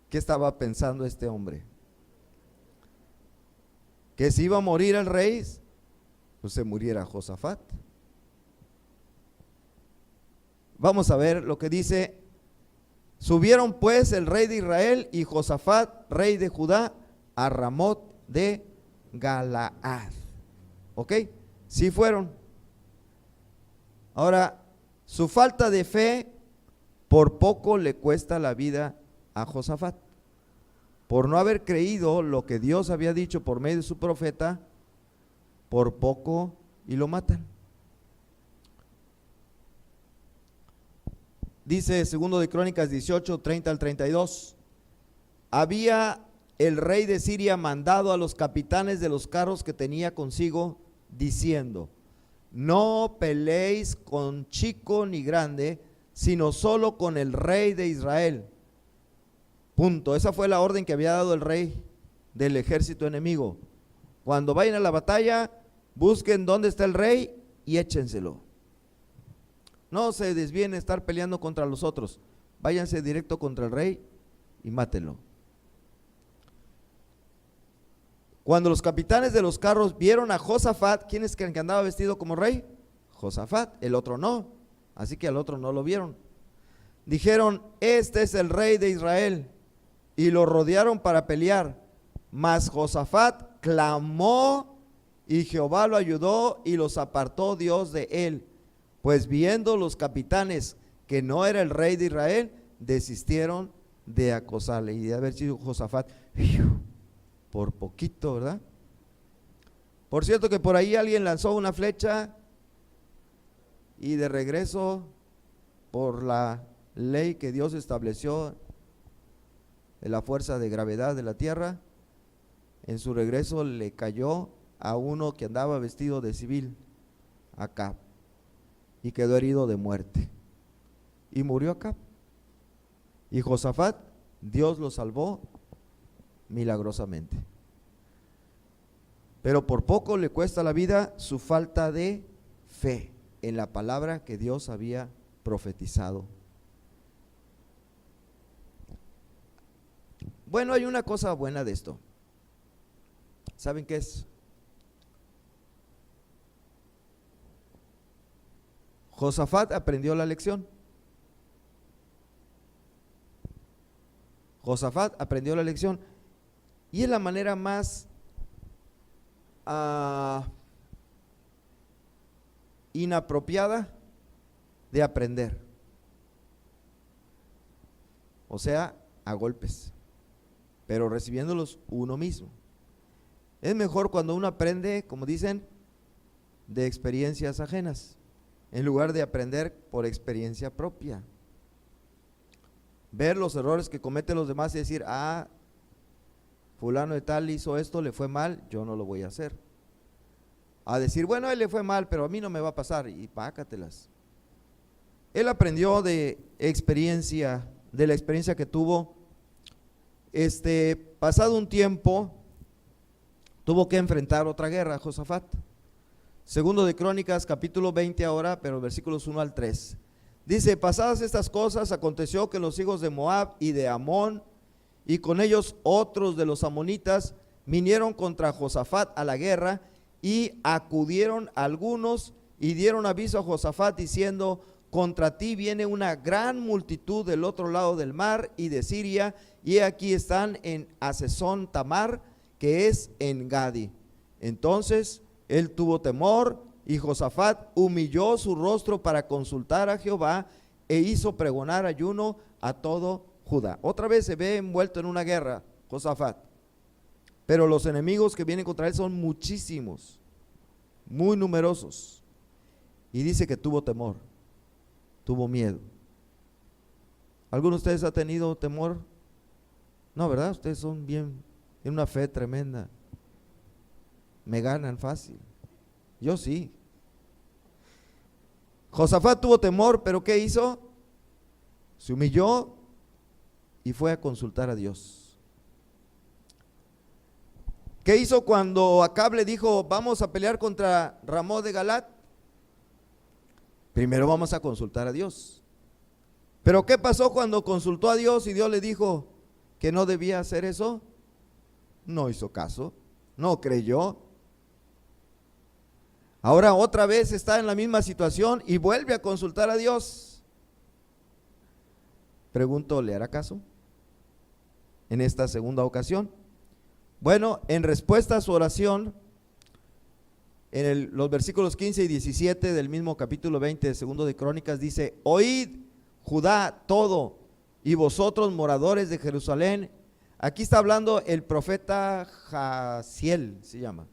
¿Qué estaba pensando este hombre? Que si iba a morir el rey, pues se muriera Josafat. Vamos a ver lo que dice. Subieron pues el rey de Israel y Josafat, rey de Judá, a Ramot de Galaad. ¿Ok? Sí fueron. Ahora, su falta de fe por poco le cuesta la vida a Josafat. Por no haber creído lo que Dios había dicho por medio de su profeta, por poco y lo matan. Dice segundo de Crónicas 18, 30 al 32. Había el rey de Siria mandado a los capitanes de los carros que tenía consigo, diciendo, no peleéis con chico ni grande, sino solo con el rey de Israel. Punto. Esa fue la orden que había dado el rey del ejército enemigo. Cuando vayan a la batalla, busquen dónde está el rey y échenselo. No se desvíen a estar peleando contra los otros. Váyanse directo contra el rey y mátenlo. Cuando los capitanes de los carros vieron a Josafat, ¿quién es que andaba vestido como rey? Josafat, el otro no. Así que al otro no lo vieron. Dijeron, este es el rey de Israel. Y lo rodearon para pelear. Mas Josafat clamó y Jehová lo ayudó y los apartó Dios de él. Pues viendo los capitanes que no era el rey de Israel, desistieron de acosarle. Y de haber sido Josafat, por poquito, ¿verdad? Por cierto que por ahí alguien lanzó una flecha y de regreso, por la ley que Dios estableció de la fuerza de gravedad de la tierra, en su regreso le cayó a uno que andaba vestido de civil, Acab, y quedó herido de muerte. Y murió Acab. Y Josafat, Dios lo salvó milagrosamente. Pero por poco le cuesta la vida su falta de fe en la palabra que Dios había profetizado. Bueno, hay una cosa buena de esto. ¿Saben qué es? Josafat aprendió la lección. Josafat aprendió la lección y es la manera más inapropiada de aprender. O sea, a golpes, pero recibiéndolos uno mismo. Es mejor cuando uno aprende, como dicen, de experiencias ajenas, en lugar de aprender por experiencia propia. Ver los errores que cometen los demás y decir, fulano de tal hizo esto, le fue mal, yo no lo voy a hacer. A decir, bueno, a él le fue mal, pero a mí no me va a pasar, y pácatelas. Él aprendió de experiencia, de la experiencia que tuvo. Pasado un tiempo, tuvo que enfrentar otra guerra, Josafat. Segundo de Crónicas, capítulo 20 ahora, pero versículos 1 al 3. Dice, pasadas estas cosas, aconteció que los hijos de Moab y de Amón, y con ellos otros de los amonitas, vinieron contra Josafat a la guerra, y acudieron algunos y dieron aviso a Josafat diciendo, contra ti viene una gran multitud del otro lado del mar y de Siria, y aquí están en Hasezón Tamar, que es en Gadi. Entonces él tuvo temor, y Josafat humilló su rostro para consultar a Jehová, e hizo pregonar ayuno a todo Judá. Otra vez se ve envuelto en una guerra Josafat. pero los enemigos que vienen contra él son muchísimos, muy numerosos. Y dice que tuvo temor, tuvo miedo. ¿Alguno de ustedes ha tenido temor? No, ¿verdad? Ustedes son bien, en una fe tremenda. Me ganan fácil. Yo sí. Josafat tuvo temor, pero ¿qué hizo? Se humilló y fue a consultar a Dios. ¿Qué hizo cuando Acab le dijo, vamos a pelear contra Ramón de Galat? Primero vamos a consultar a Dios. Pero ¿qué pasó cuando consultó a Dios y Dios le dijo que no debía hacer eso? No hizo caso, no creyó. Ahora otra vez está en la misma situación y vuelve a consultar a Dios. Pregunto, ¿le hará caso en esta segunda ocasión? Bueno, en respuesta a su oración, en los versículos 15 y 17 del mismo capítulo 20 de segundo de Crónicas dice, oíd Judá todo y vosotros moradores de Jerusalén. Aquí está hablando el profeta Jaziel, se llama.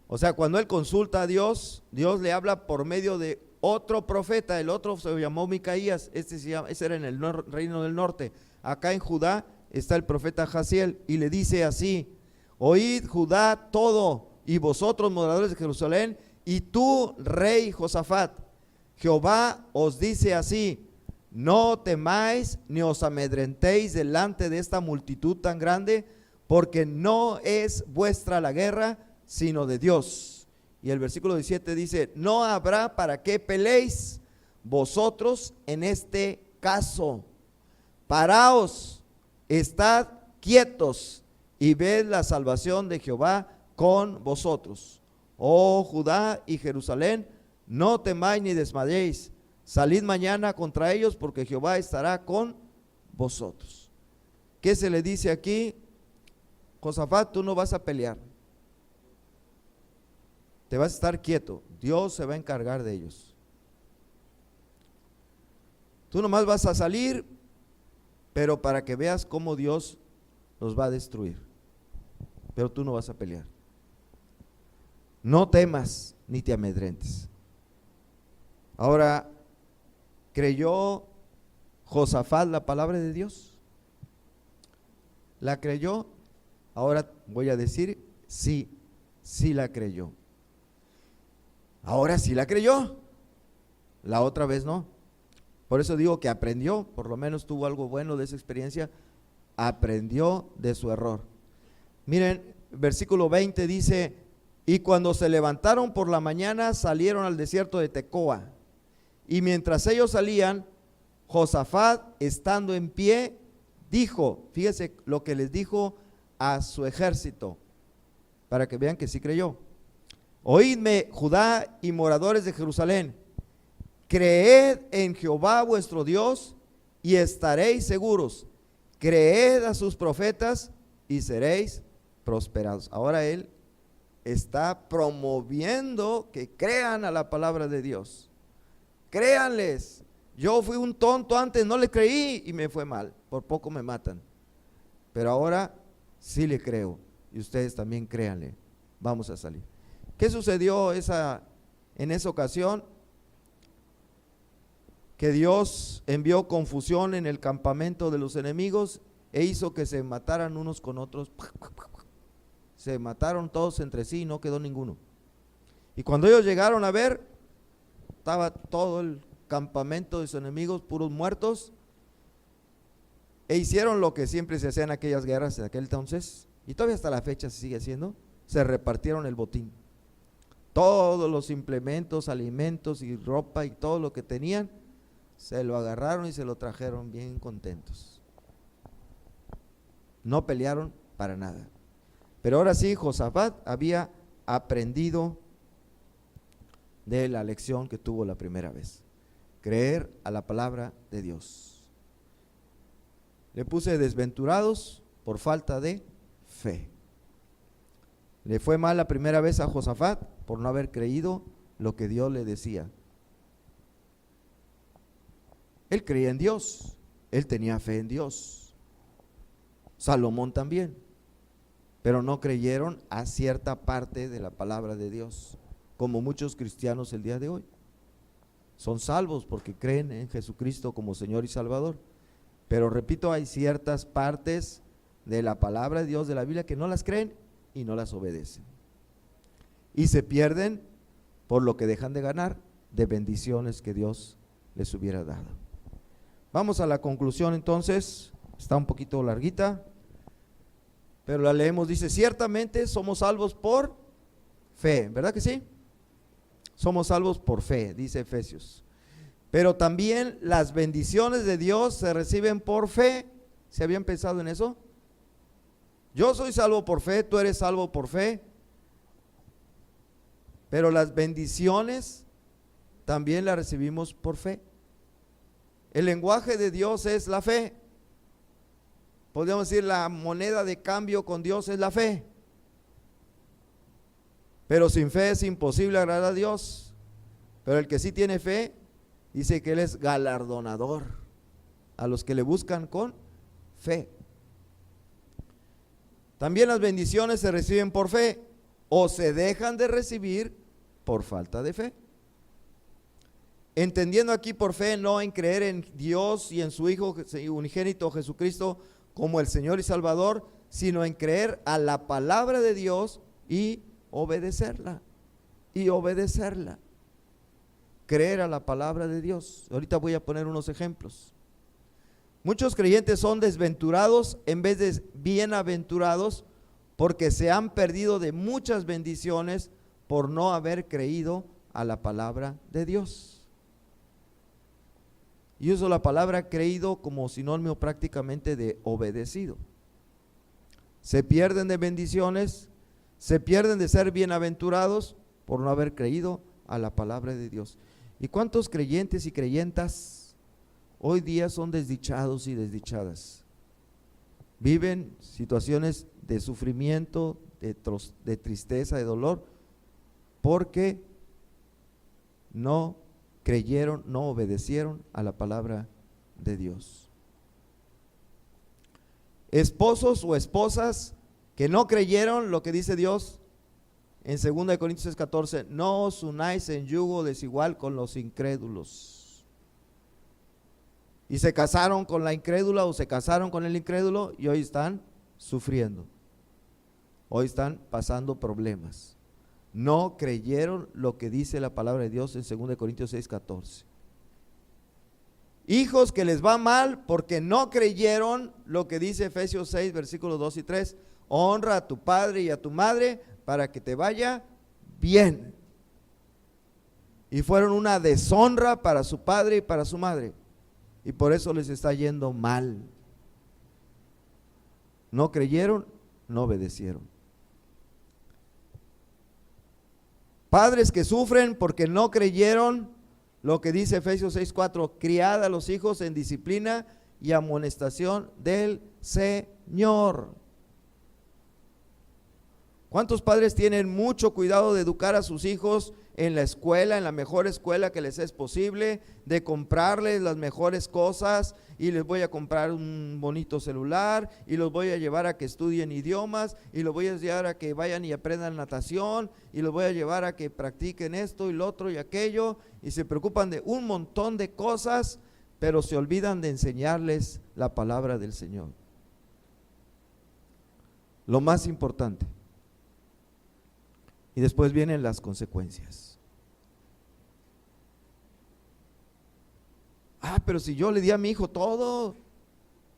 O sea, cuando él consulta a Dios, Dios le habla por medio de otro profeta. El otro se llamó Micaías, ese era en el reino del norte. Acá en Judá está el profeta Jaziel y le dice así, oíd Judá todo y vosotros moradores de Jerusalén y tú rey Josafat, Jehová os dice así, no temáis ni os amedrentéis delante de esta multitud tan grande, porque no es vuestra la guerra, sino de Dios. Y el versículo 17 dice, no habrá para qué peleéis vosotros en este caso. Paraos, estad quietos y ved la salvación de Jehová con vosotros. Oh Judá y Jerusalén, no temáis ni desmayéis. Salid mañana contra ellos, porque Jehová estará con vosotros. ¿Qué se le dice aquí? Josafat, tú no vas a pelear. Te vas a estar quieto. Dios se va a encargar de ellos. Tú nomás vas a salir, pero para que veas cómo Dios los va a destruir. Pero tú no vas a pelear. No temas ni te amedrentes. Ahora, ¿creyó Josafat la palabra de Dios? ¿La creyó? Ahora voy a decir, sí, sí la creyó. Ahora sí la creyó, la otra vez no. Por eso digo que aprendió, por lo menos tuvo algo bueno de esa experiencia, aprendió de su error. Miren, versículo 20 dice, y cuando se levantaron por la mañana salieron al desierto de Tecoa, y mientras ellos salían, Josafat, estando en pie, dijo, fíjese lo que les dijo a su ejército, para que vean que sí creyó. Oídme, Judá y moradores de Jerusalén, creed en Jehová vuestro Dios y estaréis seguros. Creed a sus profetas y seréis prosperados. Ahora él está promoviendo que crean a la palabra de Dios. Créanles. Yo fui un tonto antes, no le creí y me fue mal. Por poco me matan. Pero ahora sí le creo. Y ustedes también créanle. Vamos a salir. ¿Qué sucedió en esa ocasión? Que Dios envió confusión en el campamento de los enemigos e hizo que se mataran unos con otros. Se mataron todos entre sí y no quedó ninguno. Y cuando ellos llegaron a ver, estaba todo el campamento de sus enemigos puros muertos, e hicieron lo que siempre se hacía en aquellas guerras de aquel entonces, y todavía hasta la fecha se sigue haciendo, se repartieron el botín. Todos los implementos, alimentos y ropa y todo lo que tenían, se lo agarraron y se lo trajeron bien contentos. No pelearon para nada. Pero ahora sí, Josafat había aprendido de la lección que tuvo la primera vez. Creer a la palabra de Dios. Le puse desventurados por falta de fe. Le fue mal la primera vez a Josafat por no haber creído lo que Dios le decía. Él creía en Dios, él tenía fe en Dios. Salomón también. pero no creyeron a cierta parte de la palabra de Dios, como muchos cristianos el día de hoy. Son salvos porque creen en Jesucristo como Señor y Salvador, pero repito, hay ciertas partes de la palabra de Dios, de la Biblia, que no las creen y no las obedecen, y se pierden por lo que dejan de ganar de bendiciones que Dios les hubiera dado. Vamos a la conclusión entonces, está un poquito larguita, pero la leemos. Dice: ciertamente somos salvos por fe, ¿verdad que sí? Somos salvos por fe, dice Efesios. Pero también las bendiciones de Dios se reciben por fe. ¿Se habían pensado en eso? Yo soy salvo por fe, tú eres salvo por fe, pero las bendiciones también las recibimos por fe. El lenguaje de Dios es la fe. Podríamos decir, la moneda de cambio con Dios es la fe. Pero sin fe es imposible agradar a Dios. Pero el que sí tiene fe, dice que Él es galardonador a los que le buscan con fe. También las bendiciones se reciben por fe o se dejan de recibir por falta de fe. Entendiendo aquí por fe, no en creer en Dios y en su Hijo unigénito Jesucristo como el Señor y Salvador, sino en creer a la palabra de Dios y obedecerla. Creer a la palabra de Dios. Ahorita voy a poner unos ejemplos. Muchos creyentes son desventurados en vez de bienaventurados porque se han perdido de muchas bendiciones por no haber creído a la palabra de Dios. Y uso la palabra creído como sinónimo prácticamente de obedecido. Se pierden de bendiciones, se pierden de ser bienaventurados por no haber creído a la palabra de Dios. ¿Y cuántos creyentes y creyentas hoy día son desdichados y desdichadas? Viven situaciones de sufrimiento, de tristeza, de dolor, porque no creyeron, no obedecieron a la palabra de Dios. Esposos o esposas que no creyeron lo que dice Dios en 2 Corintios 14: no os unáis en yugo desigual con los incrédulos. Y se casaron con la incrédula o se casaron con el incrédulo y hoy están sufriendo, hoy están pasando problemas. No creyeron lo que dice la palabra de Dios en 2 Corintios 6:14. Hijos que les va mal porque no creyeron lo que dice Efesios 6 versículos 2 y 3. Honra a tu padre y a tu madre para que te vaya bien. Y fueron una deshonra para su padre y para su madre, y por eso les está yendo mal. No creyeron, no obedecieron. Padres que sufren porque no creyeron lo que dice Efesios 6:4: criad a los hijos en disciplina y amonestación del Señor. ¿Cuántos padres tienen mucho cuidado de educar a sus hijos en la escuela, en la mejor escuela que les es posible, de comprarles las mejores cosas, y les voy a comprar un bonito celular, y los voy a llevar a que estudien idiomas, y los voy a llevar a que vayan y aprendan natación, y los voy a llevar a que practiquen esto y lo otro y aquello, y se preocupan de un montón de cosas, pero se olvidan de enseñarles la palabra del Señor? Lo más importante. Y después vienen las consecuencias. Pero si yo le di a mi hijo todo,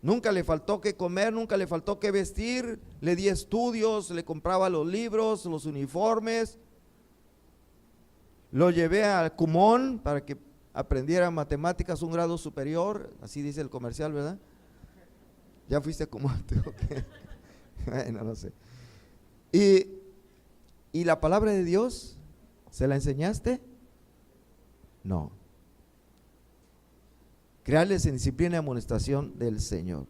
nunca le faltó que comer, nunca le faltó que vestir, le di estudios, le compraba los libros, los uniformes, lo llevé al Kumon para que aprendiera matemáticas un grado superior, así dice el comercial, ¿verdad? ¿Ya fuiste a Kumon? Bueno, no sé. ¿Y la palabra de Dios se la enseñaste? No. Crearles en disciplina y amonestación del Señor.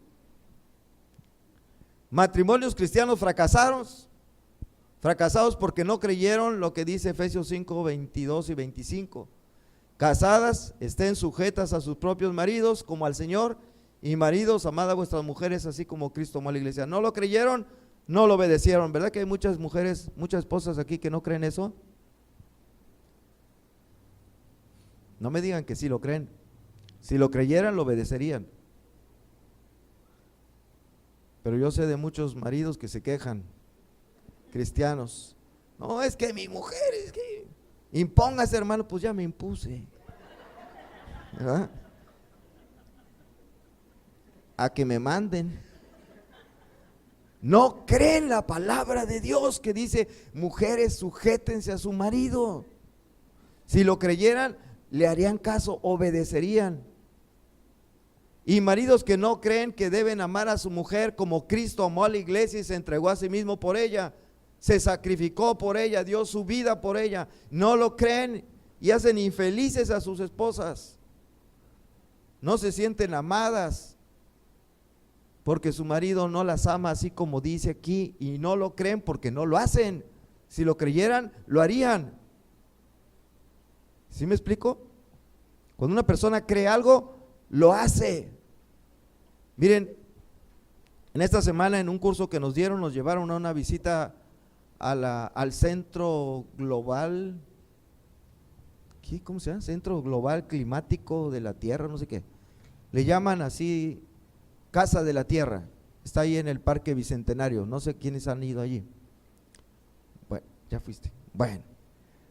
Matrimonios cristianos fracasados porque no creyeron lo que dice Efesios 5, 22 y 25. Casadas, estén sujetas a sus propios maridos como al Señor, y maridos, amad a vuestras mujeres así como Cristo amó a la iglesia. No lo creyeron, No lo obedecieron. ¿Verdad que hay muchas mujeres, muchas esposas aquí que no creen eso? No me digan que sí lo creen. Si lo creyeran, lo obedecerían. Pero yo sé de muchos maridos que se quejan, cristianos. No, es que mi mujer, es que impóngase, hermano. Pues ya me impuse, ¿verdad? A que me manden. No creen la palabra de Dios que dice: mujeres, sujétense a su marido. Si lo creyeran, le harían caso, obedecerían. Y maridos que no creen que deben amar a su mujer como Cristo amó a la iglesia y se entregó a sí mismo por ella, se sacrificó por ella, dio su vida por ella, no lo creen y hacen infelices a sus esposas. No se sienten amadas porque su marido no las ama así como dice aquí, y no lo creen porque no lo hacen. Si lo creyeran, lo harían. ¿Sí me explico? Cuando una persona cree algo, lo hace. Miren, en esta semana en un curso que nos dieron, nos llevaron a una visita al Centro Global, ¿cómo se llama? Centro Global Climático de la Tierra, no sé qué. Le llaman así, Casa de la Tierra. Está ahí en el Parque Bicentenario. No sé quiénes han ido allí. Bueno, ya fuiste. Bueno.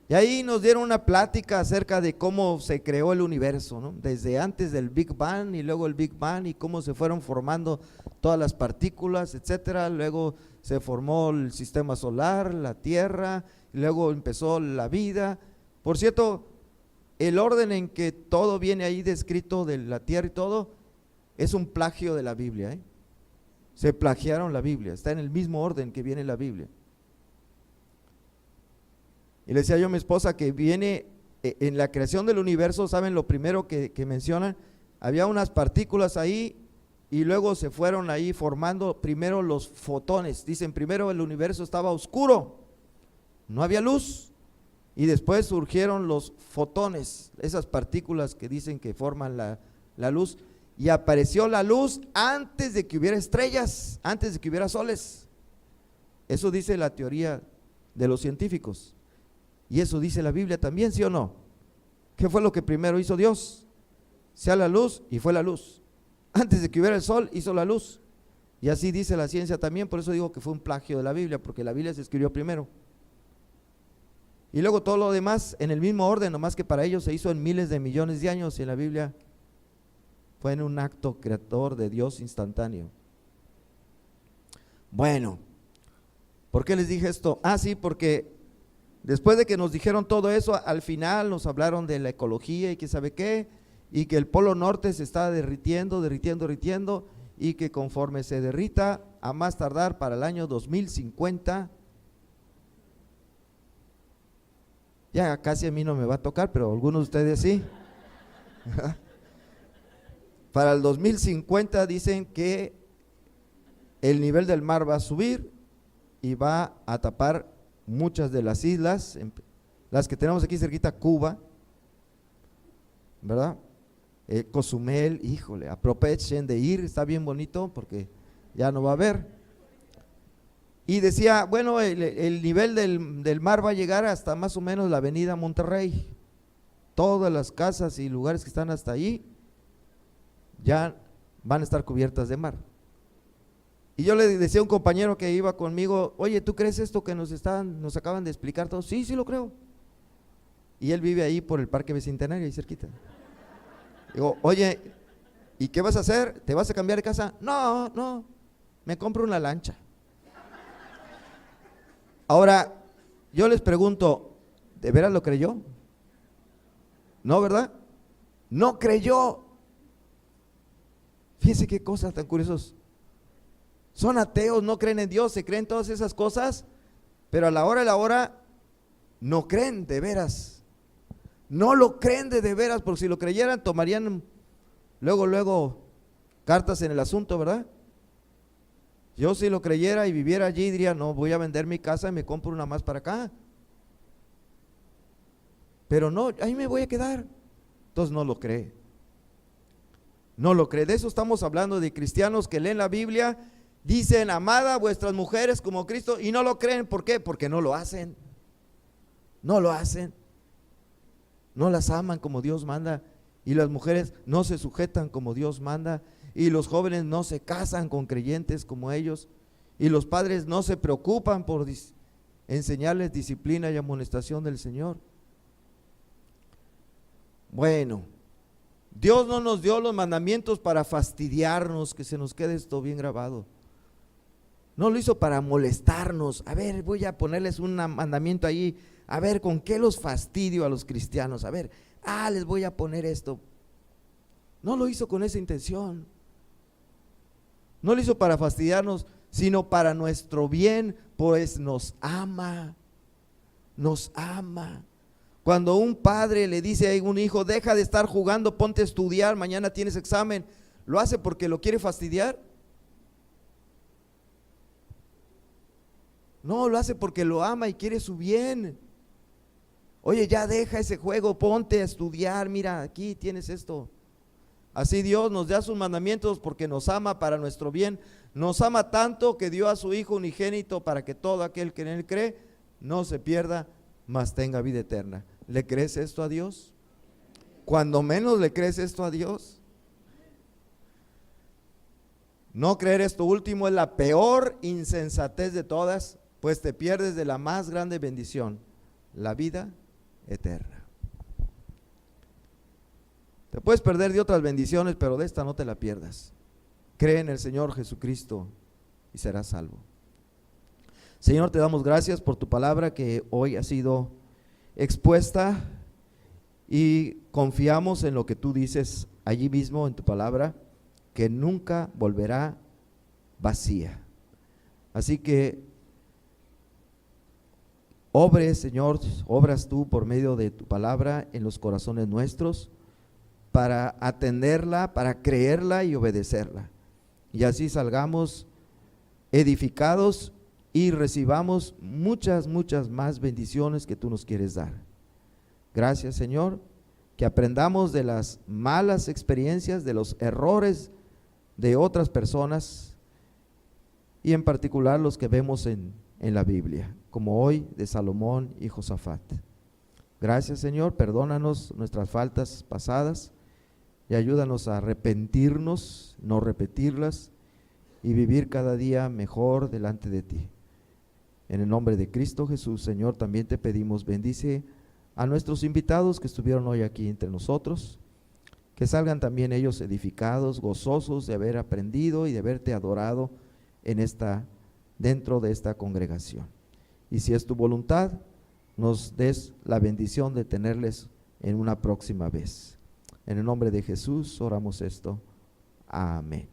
Y ahí nos dieron una plática acerca de cómo se creó el universo, ¿no? Desde antes del Big Bang y luego el Big Bang y cómo se fueron formando todas las partículas, etcétera. Luego se formó el sistema solar, la Tierra, y luego empezó la vida. Por cierto, el orden en que todo viene ahí descrito de la Tierra y todo es un plagio de la Biblia, ¿eh? Se plagiaron la Biblia, está en el mismo orden que viene la Biblia. Y le decía yo a mi esposa que viene en la creación del universo, ¿saben lo primero que mencionan? Había unas partículas ahí y luego se fueron ahí formando primero los fotones. Dicen, primero el universo estaba oscuro, no había luz, y después surgieron los fotones, esas partículas que dicen que forman la luz, y apareció la luz antes de que hubiera estrellas, antes de que hubiera soles. Eso dice la teoría de los científicos. Y eso dice la Biblia también, ¿sí o no? ¿Qué fue lo que primero hizo Dios? Sea la luz, y fue la luz. Antes de que hubiera el sol, hizo la luz. Y así dice la ciencia también, por eso digo que fue un plagio de la Biblia, porque la Biblia se escribió primero. Y luego todo lo demás en el mismo orden, nomás que para ellos se hizo en miles de millones de años, y en la Biblia fue en un acto creador de Dios instantáneo. Bueno, ¿por qué les dije esto? Sí, porque después de que nos dijeron todo eso, al final nos hablaron de la ecología y que sabe qué, y que el polo norte se está derritiendo, y que conforme se derrita, a más tardar para el año 2050, ya casi a mí no me va a tocar, pero algunos de ustedes sí. Para el 2050 dicen que el nivel del mar va a subir y va a tapar muchas de las islas, las que tenemos aquí cerquita, Cuba, ¿verdad? Cozumel, híjole, aprovechen de ir, está bien bonito porque ya no va a haber. Y decía, bueno, el nivel del mar va a llegar hasta más o menos la avenida Monterrey. Todas las casas y lugares que están hasta allí ya van a estar cubiertas de mar. Y yo le decía a un compañero que iba conmigo, oye, ¿tú crees esto que nos acaban de explicar todos? Sí, sí lo creo. Y él vive ahí por el Parque Bicentenario, ahí cerquita. Digo, oye, ¿y qué vas a hacer? ¿Te vas a cambiar de casa? No, me compro una lancha. Ahora, yo les pregunto, ¿de veras lo creyó? No, ¿verdad? No creyó. Fíjense qué cosas tan curiosas. Son ateos, no creen en Dios, se creen todas esas cosas, pero a la hora de la hora no creen de veras. No lo creen de veras, porque si lo creyeran tomarían luego cartas en el asunto, ¿verdad? Yo si lo creyera y viviera allí diría, no, voy a vender mi casa y me compro una más para acá. Pero no, ahí me voy a quedar. Entonces no lo cree. No lo cree. De eso estamos hablando, de cristianos que leen la Biblia Dicen, amad a vuestras mujeres como Cristo, y no lo creen. ¿Por qué? Porque no lo hacen. No lo hacen. No las aman como Dios manda, y las mujeres no se sujetan como Dios manda, y los jóvenes no se casan con creyentes como ellos, y los padres no se preocupan por enseñarles disciplina y amonestación del Señor. Bueno, Dios no nos dio los mandamientos para fastidiarnos, que se nos quede esto bien grabado. No lo hizo para molestarnos. A ver, voy a ponerles un mandamiento ahí. A ver, ¿con qué los fastidio a los cristianos? A ver, les voy a poner esto. No lo hizo con esa intención. No lo hizo para fastidiarnos, sino para nuestro bien, pues nos ama. Nos ama. Cuando un padre le dice a un hijo, deja de estar jugando, ponte a estudiar, mañana tienes examen, ¿lo hace porque lo quiere fastidiar? No, lo hace porque lo ama y quiere su bien. Oye, ya deja ese juego, ponte a estudiar, mira, aquí tienes esto. Así Dios nos da sus mandamientos porque nos ama para nuestro bien. Nos ama tanto que dio a su Hijo unigénito para que todo aquel que en Él cree no se pierda, mas tenga vida eterna. ¿Le crees esto a Dios? Cuando menos le crees esto a Dios. No creer esto último es la peor insensatez de todas, pues te pierdes de la más grande bendición, la vida eterna. Te puedes perder de otras bendiciones, pero de esta no te la pierdas. Cree en el Señor Jesucristo y serás salvo. Señor, te damos gracias por tu palabra que hoy ha sido expuesta, y confiamos en lo que tú dices allí mismo en tu palabra, que nunca volverá vacía. Así que Señor, obras tú por medio de tu palabra en los corazones nuestros, para atenderla, para creerla y obedecerla, y así salgamos edificados y recibamos muchas más bendiciones que tú nos quieres dar. Gracias, Señor, que aprendamos de las malas experiencias, de los errores de otras personas, y en particular los que vemos en la Biblia, como hoy de Salomón y Josafat. Gracias, Señor, perdónanos nuestras faltas pasadas y ayúdanos a arrepentirnos, no repetirlas, y vivir cada día mejor delante de ti. En el nombre de Cristo Jesús, Señor, también te pedimos, bendice a nuestros invitados que estuvieron hoy aquí entre nosotros, que salgan también ellos edificados, gozosos de haber aprendido y de haberte adorado dentro de esta congregación. Y si es tu voluntad, nos des la bendición de tenerles en una próxima vez. En el nombre de Jesús oramos esto. Amén.